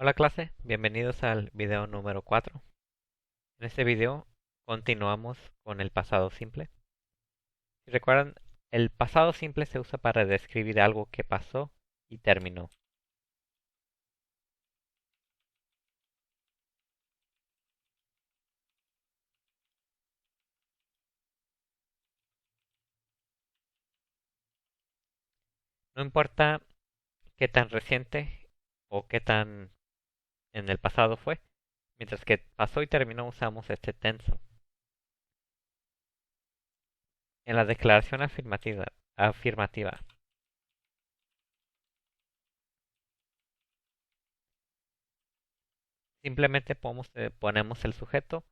Hola clase, bienvenidos al video número 4. En este video continuamos con el pasado simple. Si recuerdan, el pasado simple se usa para describir algo que pasó y terminó. No importa qué tan reciente o qué tan en el pasado fue, mientras que pasó y terminó usamos este tenso. En la declaración afirmativa, simplemente ponemos el sujeto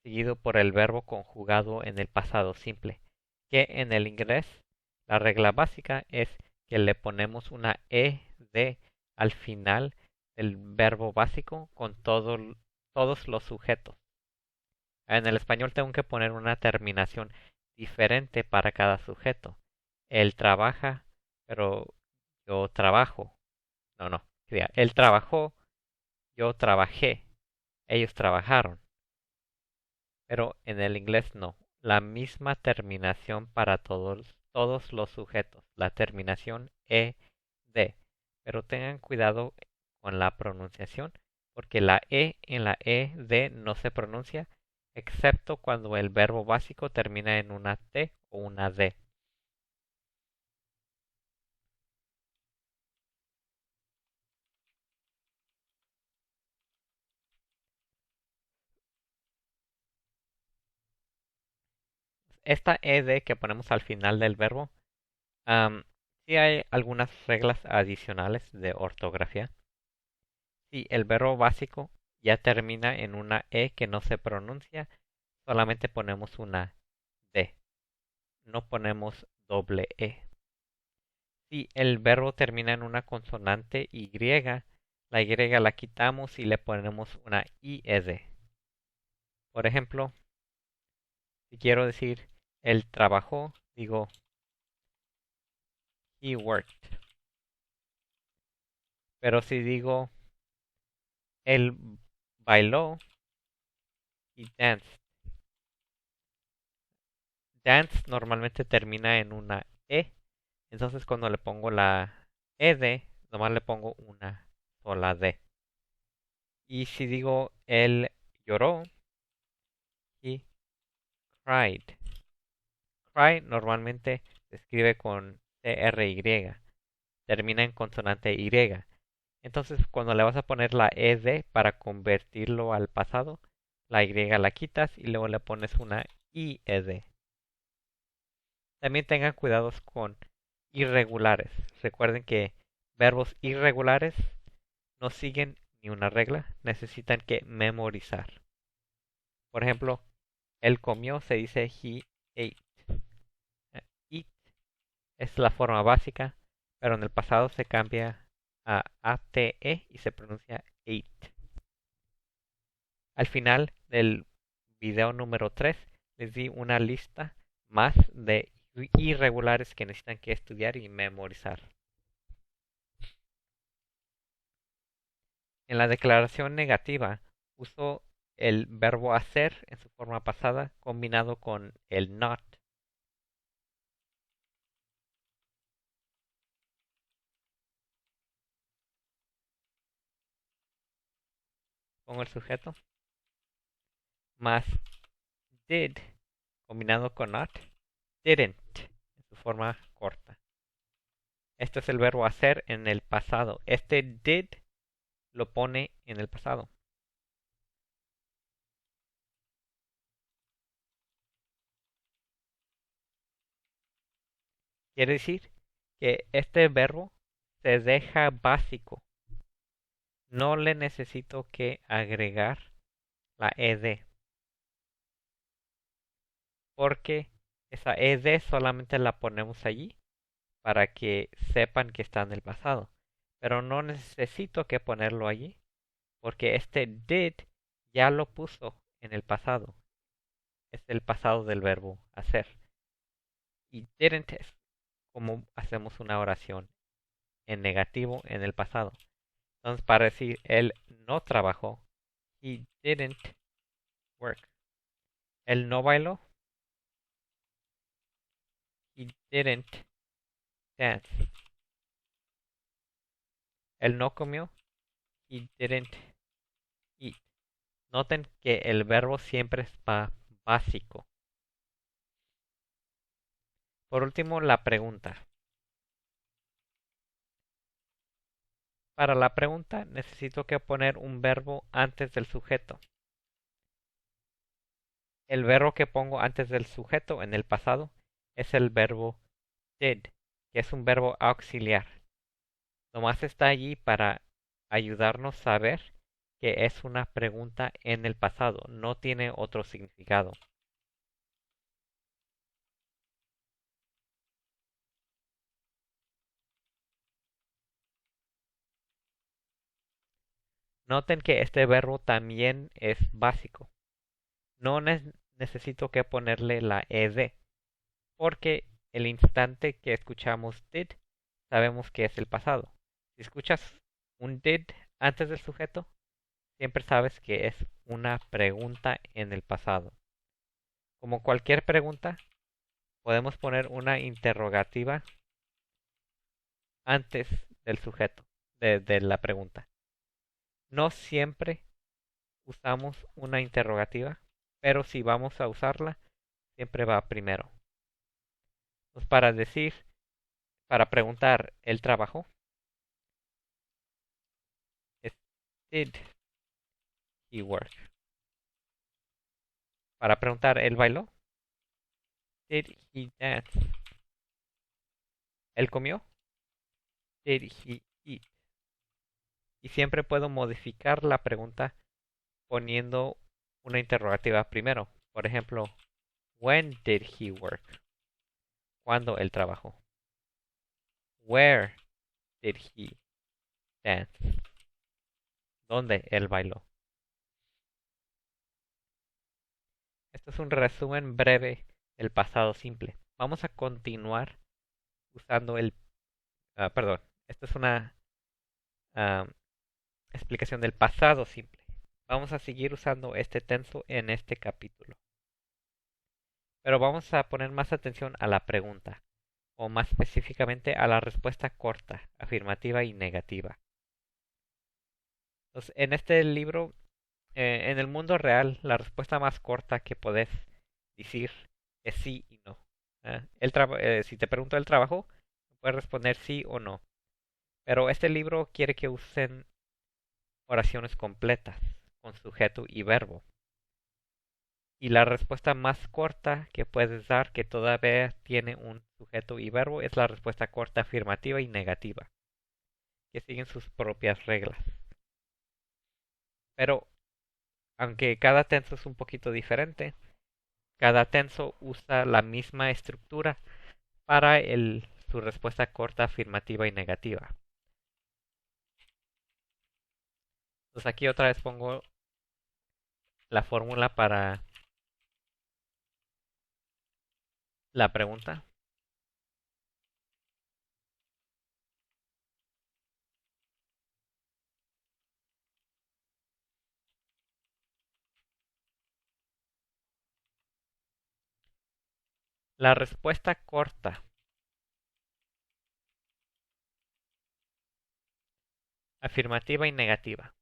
seguido por el verbo conjugado en el pasado simple, que en el inglés la regla básica es que le ponemos una ed al final del verbo básico con todos los sujetos. En el español tengo que poner una terminación diferente para cada sujeto. Él trabaja, pero yo trabajo. No, él trabajó, yo trabajé, ellos trabajaron. Pero en el inglés no. La misma terminación para todos los sujetos. La terminación ed. Pero tengan cuidado con la pronunciación porque la e en la ed no se pronuncia excepto cuando el verbo básico termina en una t o una d. Esta ed que ponemos al final del verbo, sí hay algunas reglas adicionales de ortografía. Si el verbo básico ya termina en una E que no se pronuncia, solamente ponemos una D, no ponemos doble E. Si el verbo termina en una consonante Y, la Y la quitamos y le ponemos una IED. Por ejemplo, si quiero decir él trabajó, digo he worked. Pero si digo él bailó, he danced. Dance normalmente termina en una E. Entonces cuando le pongo la ed, nomás le pongo una sola D. Y si digo él lloró, he cried. Cry normalmente se escribe con CRY, termina en consonante Y. Entonces cuando le vas a poner la ed para convertirlo al pasado, la Y la quitas y luego le pones una IED. También tengan cuidados con irregulares. Recuerden que verbos irregulares no siguen ni una regla, necesitan que memorizar. Por ejemplo, él comió se dice he ate. Eat es la forma básica, pero en el pasado se cambia a ate y se pronuncia ate. Al final del video número 3 les di una lista más de irregulares que necesitan que estudiar y memorizar. En la declaración negativa uso el verbo hacer en su forma pasada combinado con el not. Pongo el sujeto más did combinado con not, didn't en su forma corta. Este es el verbo hacer en el pasado. Este did lo pone en el pasado. Quiere decir que este verbo se deja básico. No le necesito que agregar la ed. Porque esa ed solamente la ponemos allí para que sepan que está en el pasado. Pero no necesito que ponerlo allí porque este did ya lo puso en el pasado. Es el pasado del verbo hacer. Y didn't es como hacemos una oración en negativo en el pasado. Entonces, para decir él no trabajó, he didn't work. Él no bailó, he didn't dance. Él no comió, he didn't eat. Noten que el verbo siempre está básico. Por último, la pregunta. Para la pregunta necesito que poner un verbo antes del sujeto. El verbo que pongo antes del sujeto en el pasado es el verbo did, que es un verbo auxiliar. Nomás está allí para ayudarnos a ver que es una pregunta en el pasado, no tiene otro significado. Noten que este verbo también es básico. No necesito que ponerle la ed, porque el instante que escuchamos did, sabemos que es el pasado. Si escuchas un did antes del sujeto, siempre sabes que es una pregunta en el pasado. Como cualquier pregunta, podemos poner una interrogativa antes del sujeto, de la pregunta. No siempre usamos una interrogativa, pero si vamos a usarla, siempre va primero. Pues para preguntar el trabajo, es did he work. Para preguntar el bailó, did he dance. ¿Él comió? Did he eat? Y siempre puedo modificar la pregunta poniendo una interrogativa primero. Por ejemplo, when did he work? ¿Cuándo él trabajó? Where did he dance? ¿Dónde él bailó? Esto es un resumen breve del pasado simple. Vamos a continuar usando perdón, esta es una ah, explicación del pasado simple. Vamos a seguir usando este tenso en este capítulo. Pero vamos a poner más atención a la pregunta, o más específicamente a la respuesta corta, afirmativa y negativa. Entonces, en este libro, en el mundo real, la respuesta más corta que podés decir es sí y no. Si te pregunto el trabajo, puedes responder sí o no. Pero este libro quiere que usen oraciones completas, con sujeto y verbo. Y la respuesta más corta que puedes dar, que todavía tiene un sujeto y verbo, es la respuesta corta afirmativa y negativa, que siguen sus propias reglas. Pero, aunque cada tenso es un poquito diferente, cada tenso usa la misma estructura para su respuesta corta afirmativa y negativa. Entonces aquí otra vez pongo la fórmula para la pregunta. La respuesta corta afirmativa y negativa.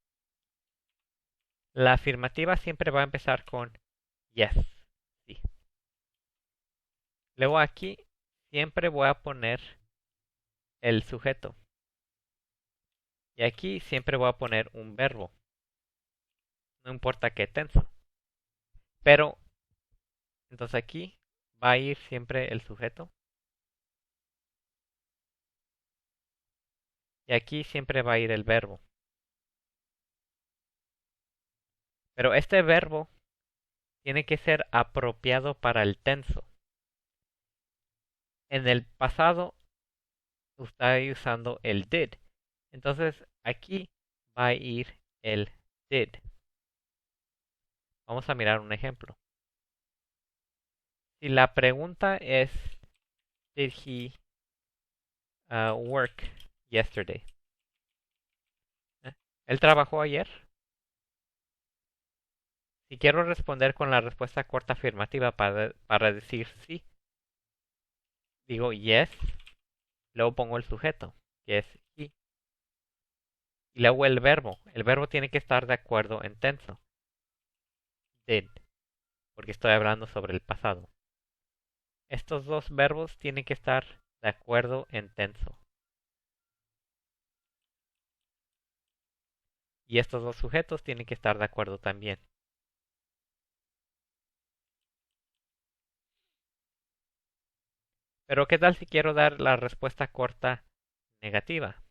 La afirmativa siempre va a empezar con yes, sí. Luego aquí siempre voy a poner el sujeto. Y aquí siempre voy a poner un verbo. No importa qué tenso. Pero, entonces aquí va a ir siempre el sujeto. Y aquí siempre va a ir el verbo. Pero este verbo tiene que ser apropiado para el tenso. En el pasado estoy usando el did. Entonces aquí va a ir el did. Vamos a mirar un ejemplo. Si la pregunta es did he work yesterday? ¿Él trabajó ayer? Si quiero responder con la respuesta corta afirmativa para decir sí, digo yes, luego pongo el sujeto, que es he, y luego el verbo. El verbo tiene que estar de acuerdo en tenso. Did, porque estoy hablando sobre el pasado. Estos dos verbos tienen que estar de acuerdo en tenso. Y estos dos sujetos tienen que estar de acuerdo también. Pero ¿qué tal si quiero dar la respuesta corta negativa?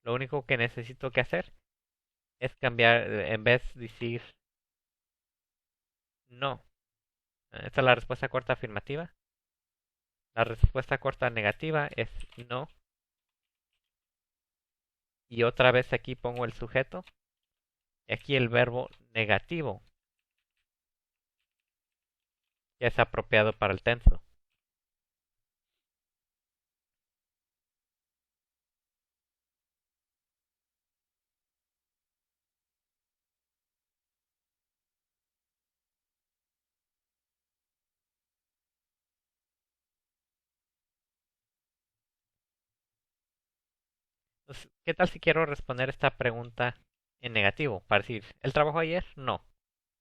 Lo único que necesito que hacer es cambiar, en vez de decir no. Esta es la respuesta corta afirmativa. La respuesta corta negativa es no. Y otra vez aquí pongo el sujeto. Y aquí el verbo negativo, que es apropiado para el tenso. Entonces, ¿qué tal si quiero responder esta pregunta en negativo? Para decir, ¿él trabajó ayer? No,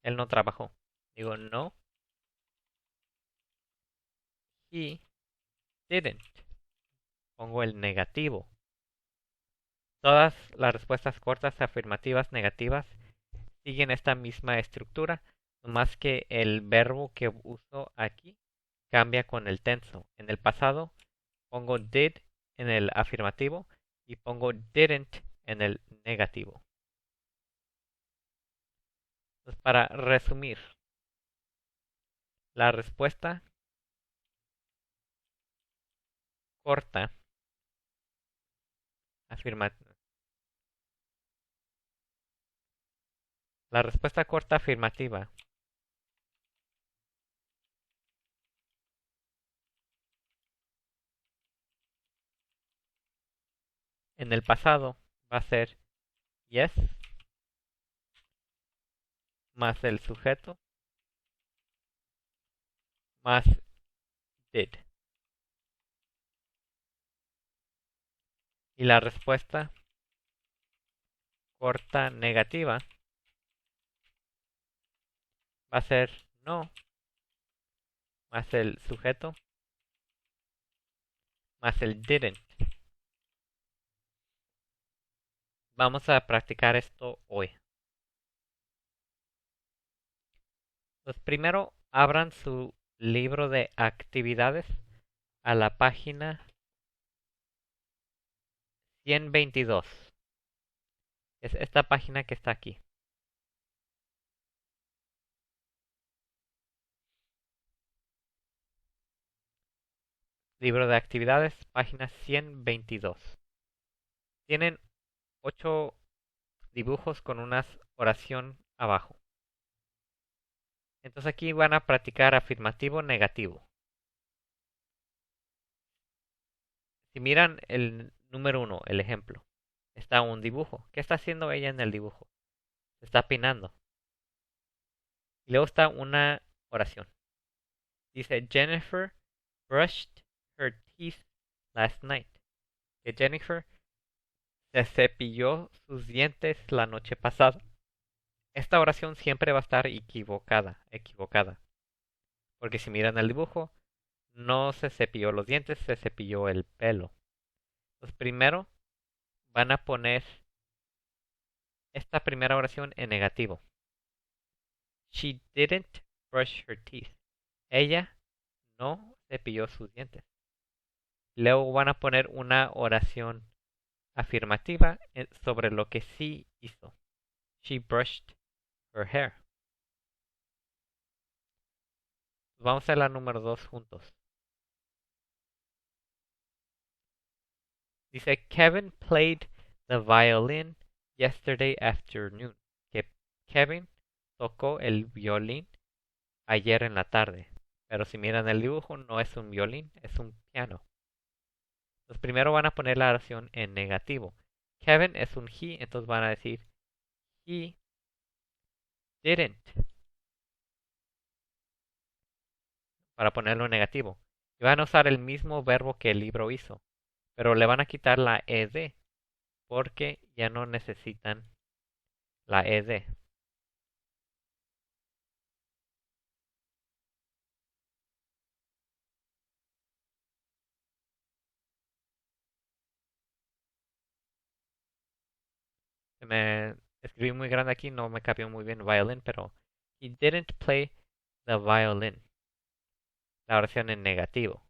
él no trabajó. Digo, no, he didn't. Pongo el negativo. Todas las respuestas cortas, afirmativas, negativas siguen esta misma estructura, más que el verbo que uso aquí cambia con el tenso. En el pasado pongo did en el afirmativo y pongo didn't en el negativo. Entonces, para resumir, la respuesta corta afirmativa. La respuesta corta afirmativa en el pasado va a ser yes más el sujeto más did. Y la respuesta corta negativa va a ser no más el sujeto más el didn't. Vamos a practicar esto hoy. Pues primero abran su libro de actividades a la página 122. Es esta página que está aquí. Libro de actividades, página 122. Tienen 8 dibujos con una oración abajo. Entonces aquí van a practicar afirmativo, negativo. Si miran el número 1, el ejemplo, está un dibujo. ¿Qué está haciendo ella en el dibujo? Se está peinando. Y luego está una oración. Dice, Jennifer brushed her teeth last night. Que Jennifer se cepilló sus dientes la noche pasada. Esta oración siempre va a estar equivocada. Porque si miran el dibujo, no se cepilló los dientes, se cepilló el pelo. Entonces primero van a poner esta primera oración en negativo. She didn't brush her teeth. Ella no cepilló sus dientes. Luego van a poner una oración afirmativa sobre lo que sí hizo. She brushed her hair. Vamos a la número 2 juntos. Dice, Kevin played the violin yesterday afternoon. Que Kevin tocó el violín ayer en la tarde. Pero si miran el dibujo, no es un violín, es un piano. Entonces primero van a poner la oración en negativo. Kevin es un he, entonces van a decir he didn't para ponerlo en negativo. Y van a usar el mismo verbo que el libro hizo, pero le van a quitar la ed porque ya no necesitan la ed. Me escribí muy grande aquí, no me capió muy bien violin, pero he didn't play the violin. La oración en negativo.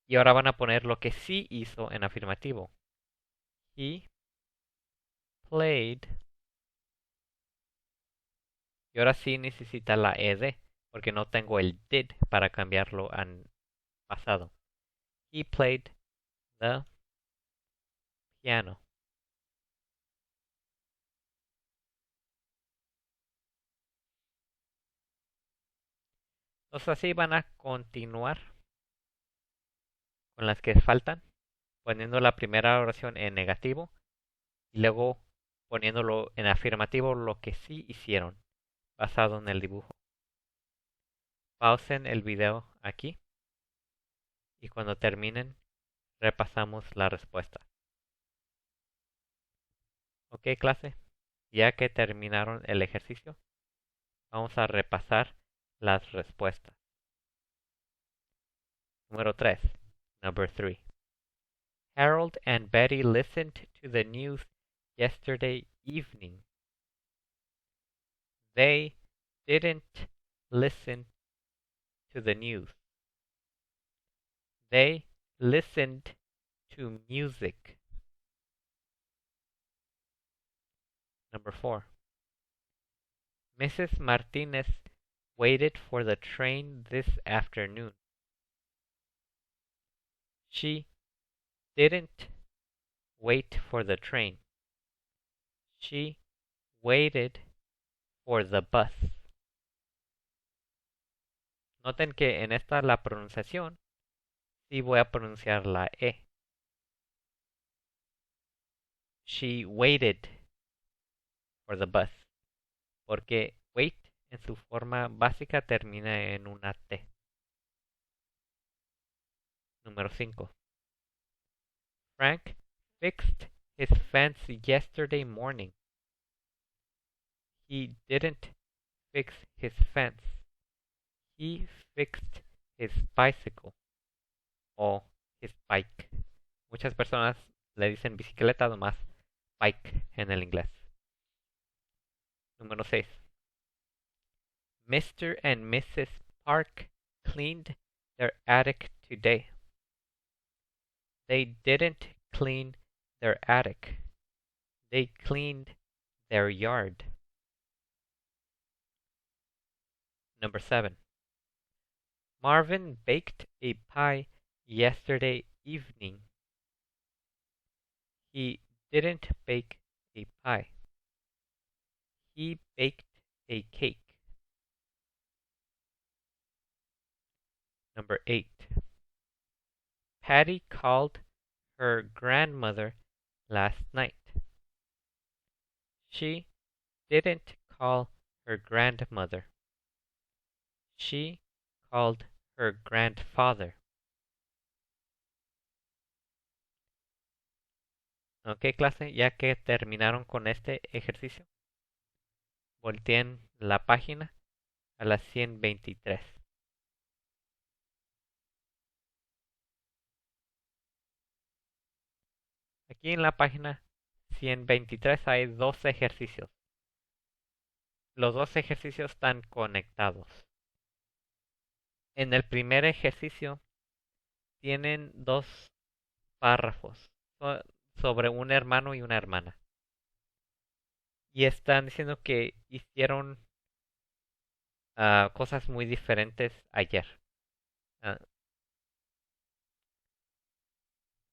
Y ahora van a poner lo que sí hizo en afirmativo. He played. Y ahora sí necesita la ed, porque no tengo el did para cambiarlo al pasado. He played the piano. Entonces así van a continuar con las que faltan, poniendo la primera oración en negativo y luego poniéndolo en afirmativo lo que sí hicieron, basado en el dibujo. Pausen el video aquí y cuando terminen repasamos la respuesta. Ok, clase, ya que terminaron el ejercicio, vamos a repasar las respuestas. Número 3. Number 3. Harold and Betty listened to the news yesterday evening. They didn't listen to the news. They listened to music. Number 4. Mrs. Martinez waited for the train this afternoon. She didn't wait for the train. She waited for the bus. Noten que en esta la pronunciación sí voy a pronunciar la E. She waited for the bus. Porque wait en su forma básica termina en una T. Número 5. Frank fixed his fence yesterday morning. He didn't fix his fence. He fixed his bicycle o his bike. Muchas personas le dicen bicicleta, nomás bike en el inglés. Número 6. Mr. and Mrs. Park cleaned their attic today. They didn't clean their attic. They cleaned their yard. Number 7. Marvin baked a pie yesterday evening. He didn't bake a pie. He baked a cake. Number 8. Patty called her grandmother last night. She didn't call her grandmother. She called her grandfather. Ok, clase, ya que terminaron con este ejercicio, volteen la página a la 123. Aquí en la página 123 hay dos ejercicios. Los dos ejercicios están conectados. En el primer ejercicio tienen dos párrafos sobre un hermano y una hermana. Y están diciendo que hicieron cosas muy diferentes ayer. Uh,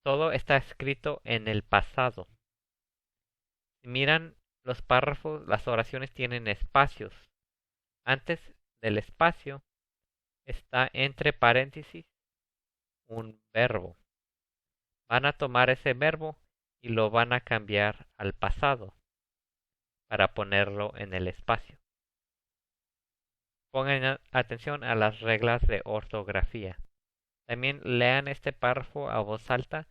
todo está escrito en el pasado. Si miran los párrafos, las oraciones tienen espacios. Antes del espacio está entre paréntesis un verbo. Van a tomar ese verbo y lo van a cambiar al pasado para ponerlo en el espacio. Pongan atención a las reglas de ortografía. También lean este párrafo a voz alta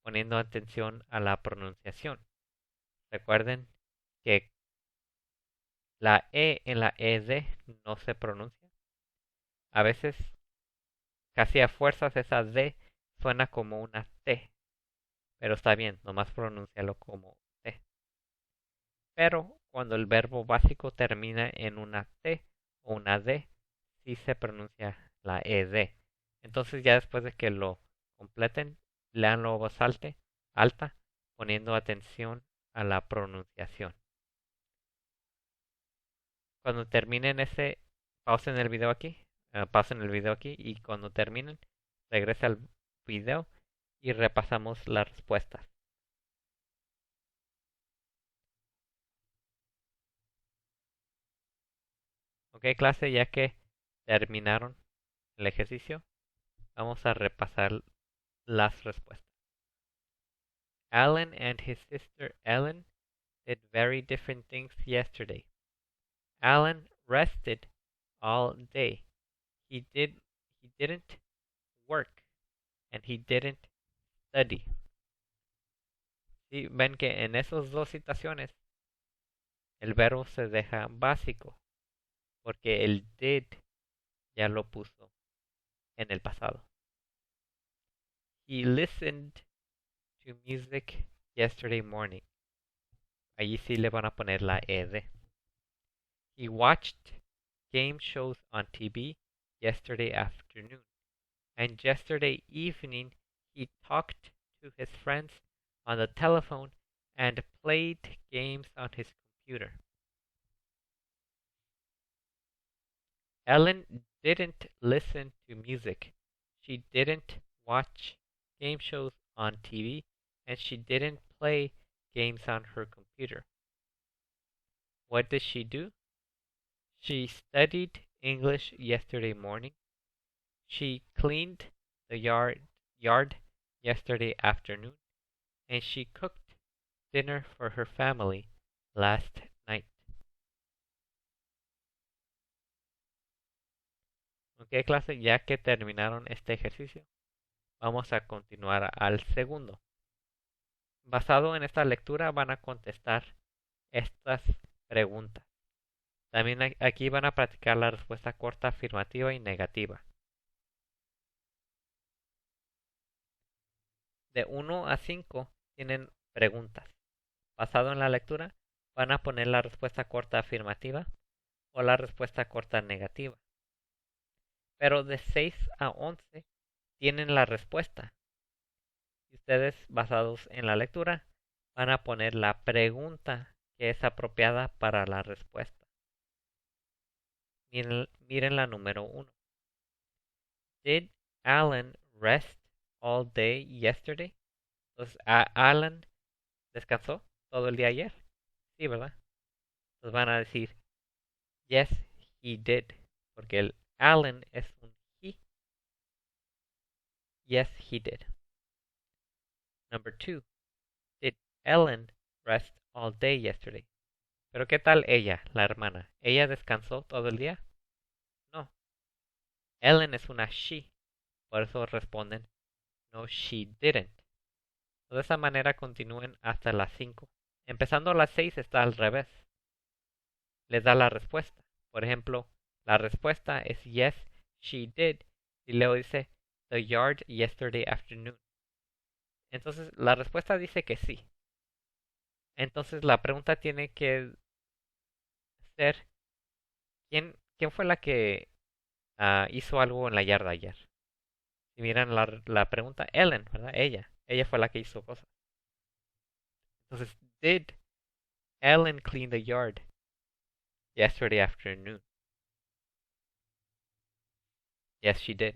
poniendo atención a la pronunciación. Recuerden que la E en la ED no se pronuncia. A veces, casi a fuerzas, esa D suena como una T. Pero está bien, nomás pronúncialo como T. Pero cuando el verbo básico termina en una T o una D, sí se pronuncia la ED. Entonces ya después de que lo completen, leanlo a voz alta, poniendo atención a la pronunciación. Cuando terminen pausen el video aquí, pausen el video aquí y cuando terminen, regresa al video y repasamos las respuestas. Ok, clase, ya que terminaron el ejercicio, vamos a repasar las respuestas. Alan and his sister Ellen did very different things yesterday. Alan rested all day. He didn't work and he didn't study. Sí, ven que en esas dos situaciones el verbo se deja básico porque el did ya lo puso en el pasado. He listened to music yesterday morning. Allí sí le van a poner la ed. He watched game shows on TV yesterday afternoon. And yesterday evening he talked to his friends on the telephone and played games on his computer. Ellen didn't listen to music. She didn't watch game shows on TV, and she didn't play games on her computer. What did she do? She studied English yesterday morning. She cleaned the yard yesterday afternoon, and she cooked dinner for her family last night. Ok, clase, ya que terminaron este ejercicio, vamos a continuar al segundo. Basado en esta lectura van a contestar estas preguntas. También aquí van a practicar la respuesta corta, afirmativa y negativa. De 1 a 5 tienen preguntas. Basado en la lectura, van a poner la respuesta corta afirmativa o la respuesta corta negativa. Pero de 6 a 11 tienen la respuesta. Y ustedes, basados en la lectura, van a poner la pregunta que es apropiada para la respuesta. Miren la número 1. Did Alan rest all day yesterday? Entonces, Alan descansó todo el día ayer. Sí, ¿verdad? Entonces van a decir, yes, he did. Porque el Alan es un he. Yes, he did. Number 2. Did Ellen rest all day yesterday? Pero ¿qué tal ella, la hermana? ¿Ella descansó todo el día? No. Ellen es una she. Por eso responden, no, she didn't. De esa manera continúen hasta las 5. Empezando a las 6 está al revés. Les da la respuesta. Por ejemplo, la respuesta es yes, she did. Y luego dice the yard yesterday afternoon. Entonces la respuesta dice que sí. Entonces la pregunta tiene que ser ¿quién fue la que hizo algo en la yarda ayer? Si miran la pregunta, Ellen, ¿verdad? Ella fue la que hizo cosas. Entonces, did Ellen clean the yard yesterday afternoon? Yes, she did.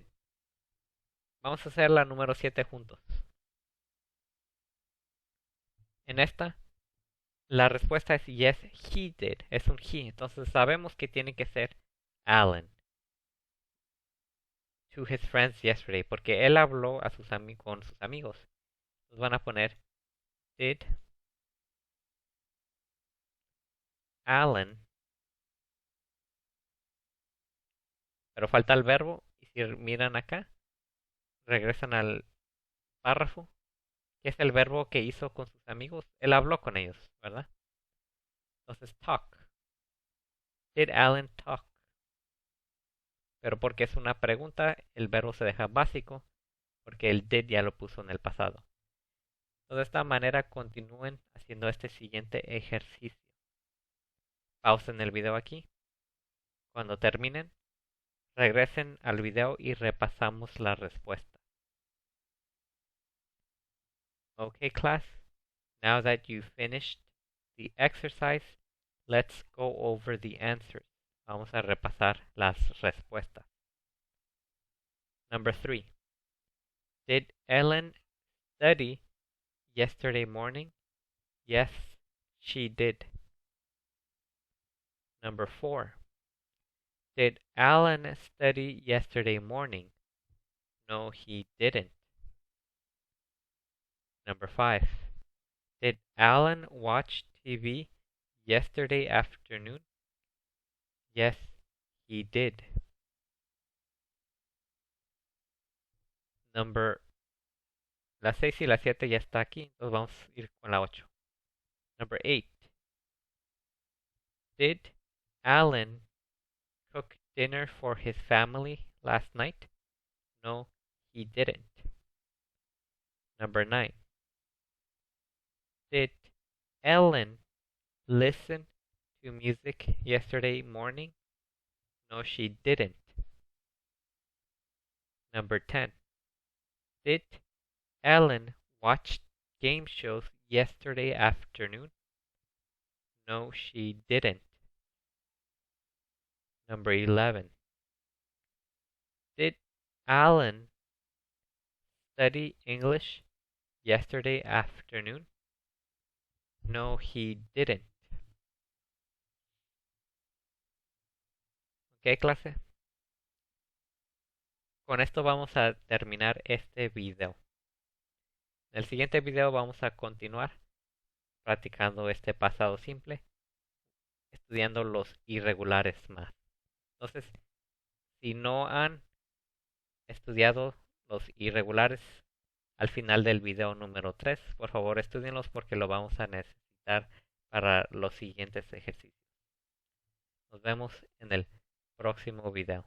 Vamos a hacer la número 7 juntos. En esta, la respuesta es yes, he did. Es un he. Entonces sabemos que tiene que ser Alan. To his friends yesterday. Porque él habló a con sus amigos. Entonces van a poner Did Alan, pero falta el verbo, y si miran acá, regresan al párrafo, que es el verbo que hizo con sus amigos. Él habló con ellos, ¿verdad? Entonces, talk. Did Alan talk? Pero porque es una pregunta, el verbo se deja básico, porque el did ya lo puso en el pasado. De esta manera continúen haciendo este siguiente ejercicio. Pausen el video aquí. Cuando terminen, regresen al video y repasamos la respuesta. Okay, class. Now that you've finished the exercise, let's go over the answers. Vamos a repasar las respuestas. Number 3. Did Ellen study yesterday morning? Yes, she did. Number 4. Did Alan study yesterday morning? No, he didn't. Number 5. Did Alan watch TV yesterday afternoon? Yes, he did. La 6 y la 7 ya está aquí, entonces vamos a ir con la 8. Number 8. Did Alan cook dinner for his family last night? No, he didn't. Number 9. Did Ellen listen to music yesterday morning? No, she didn't. Number 10. Did Ellen watch game shows yesterday afternoon? No, she didn't. Number 11. Did Alan study English yesterday afternoon? No, he didn't. ¿Ok, clase? Con esto vamos a terminar este video. En el siguiente video vamos a continuar practicando este pasado simple, estudiando los irregulares más. Entonces, si no han estudiado los irregulares al final del video número 3, por favor estudienlos porque lo vamos a necesitar para los siguientes ejercicios. Nos vemos en el próximo video.